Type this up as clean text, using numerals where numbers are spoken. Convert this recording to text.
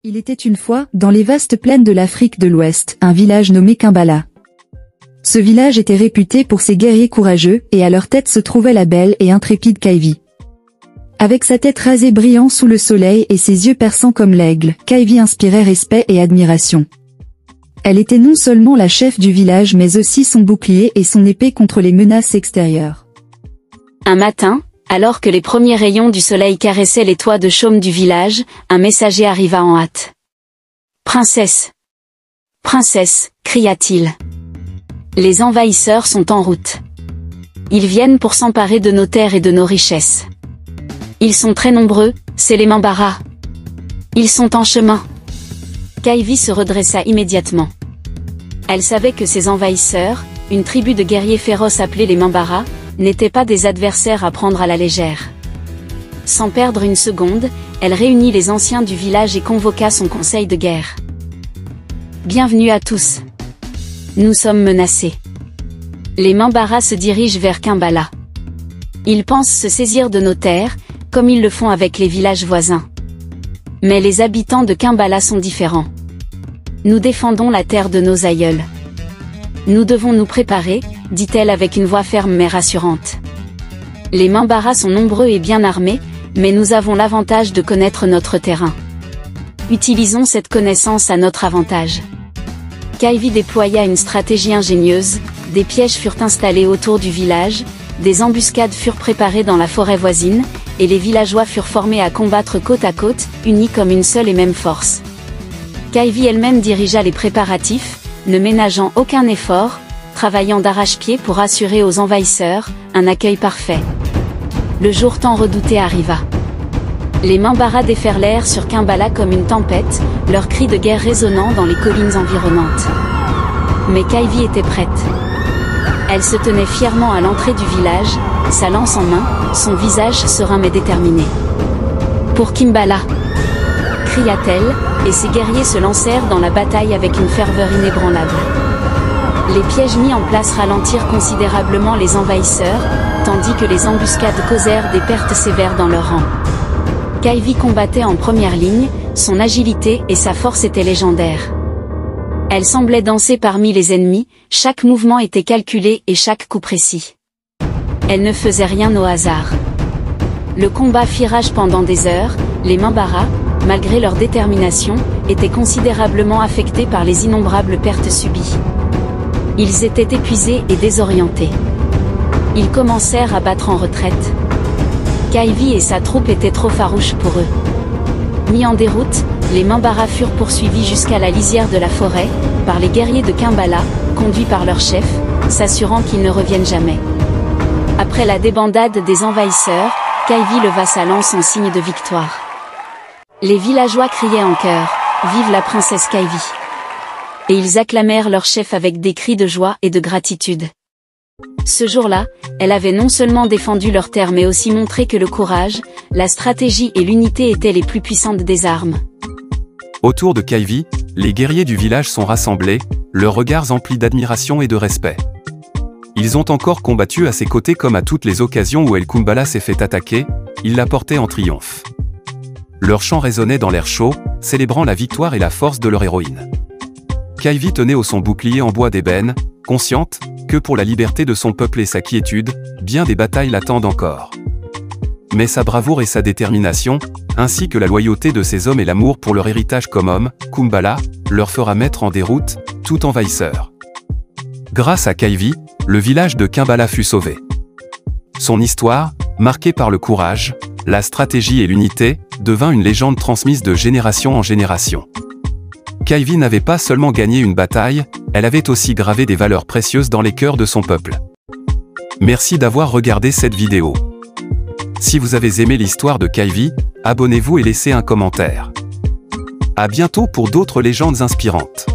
Il était une fois, dans les vastes plaines de l'Afrique de l'Ouest, un village nommé Kimbala. Ce village était réputé pour ses guerriers courageux, et à leur tête se trouvait la belle et intrépide Kaivi. Avec sa tête rasée brillant sous le soleil et ses yeux perçants comme l'aigle, Kaivi inspirait respect et admiration. Elle était non seulement la chef du village mais aussi son bouclier et son épée contre les menaces extérieures. Un matin, alors que les premiers rayons du soleil caressaient les toits de chaume du village, un messager arriva en hâte. « Princesse ! Princesse !» cria-t-il. « Les envahisseurs sont en route. Ils viennent pour s'emparer de nos terres et de nos richesses. Ils sont très nombreux, c'est les Mambara. Ils sont en chemin. » Kaivi se redressa immédiatement. Elle savait que ces envahisseurs, une tribu de guerriers féroces appelés les Mambara, n'étaient pas des adversaires à prendre à la légère. Sans perdre une seconde, elle réunit les anciens du village et convoqua son conseil de guerre. « Bienvenue à tous. Nous sommes menacés. Les Mambara se dirigent vers Kimbala. Ils pensent se saisir de nos terres, comme ils le font avec les villages voisins. Mais les habitants de Kimbala sont différents. Nous défendons la terre de nos aïeuls. Nous devons nous préparer, dit-elle avec une voix ferme mais rassurante. Les Mambara sont nombreux et bien armés, mais nous avons l'avantage de connaître notre terrain. Utilisons cette connaissance à notre avantage. Kaivi déploya une stratégie ingénieuse, des pièges furent installés autour du village, des embuscades furent préparées dans la forêt voisine, et les villageois furent formés à combattre côte à côte, unis comme une seule et même force. Kaivi elle-même dirigea les préparatifs, ne ménageant aucun effort, travaillant d'arrache-pied pour assurer aux envahisseurs un accueil parfait. Le jour tant redouté arriva. Les Mambara déferlèrent sur Kimbala comme une tempête, leurs cris de guerre résonnant dans les collines environnantes. Mais Kaivi était prête. Elle se tenait fièrement à l'entrée du village, sa lance en main, son visage serein mais déterminé. « Pour Kimbala !» cria-t-elle, et ses guerriers se lancèrent dans la bataille avec une ferveur inébranlable. Les pièges mis en place ralentirent considérablement les envahisseurs, tandis que les embuscades causèrent des pertes sévères dans leurs rangs. Kaivi combattait en première ligne, son agilité et sa force étaient légendaires. Elle semblait danser parmi les ennemis, chaque mouvement était calculé et chaque coup précis. Elle ne faisait rien au hasard. Le combat fit rage pendant des heures, les Mambara, malgré leur détermination, étaient considérablement affectés par les innombrables pertes subies. Ils étaient épuisés et désorientés. Ils commencèrent à battre en retraite. Kaivi et sa troupe étaient trop farouches pour eux. Mis en déroute, les Mambara furent poursuivis jusqu'à la lisière de la forêt, par les guerriers de Kimbala, conduits par leur chef, s'assurant qu'ils ne reviennent jamais. Après la débandade des envahisseurs, Kaivi leva sa lance en signe de victoire. Les villageois criaient en chœur « Vive la princesse Kaivi !» Et ils acclamèrent leur chef avec des cris de joie et de gratitude. Ce jour-là, elle avait non seulement défendu leur terre mais aussi montré que le courage, la stratégie et l'unité étaient les plus puissantes des armes. Autour de Kaivi, les guerriers du village sont rassemblés, leurs regards emplis d'admiration et de respect. Ils ont encore combattu à ses côtés comme à toutes les occasions où El Kimbala s'est fait attaquer, ils la portaient en triomphe. Leurs chants résonnaient dans l'air chaud, célébrant la victoire et la force de leur héroïne. Kaivi tenait au son bouclier en bois d'ébène, consciente que pour la liberté de son peuple et sa quiétude, bien des batailles l'attendent encore. Mais sa bravoure et sa détermination, ainsi que la loyauté de ses hommes et l'amour pour leur héritage comme homme, Kimbala, leur fera mettre en déroute tout envahisseur. Grâce à Kaivi, le village de Kimbala fut sauvé. Son histoire, marquée par le courage, la stratégie et l'unité, devint une légende transmise de génération en génération. Kaivi n'avait pas seulement gagné une bataille, elle avait aussi gravé des valeurs précieuses dans les cœurs de son peuple. Merci d'avoir regardé cette vidéo. Si vous avez aimé l'histoire de Kaivi, abonnez-vous et laissez un commentaire. À bientôt pour d'autres légendes inspirantes.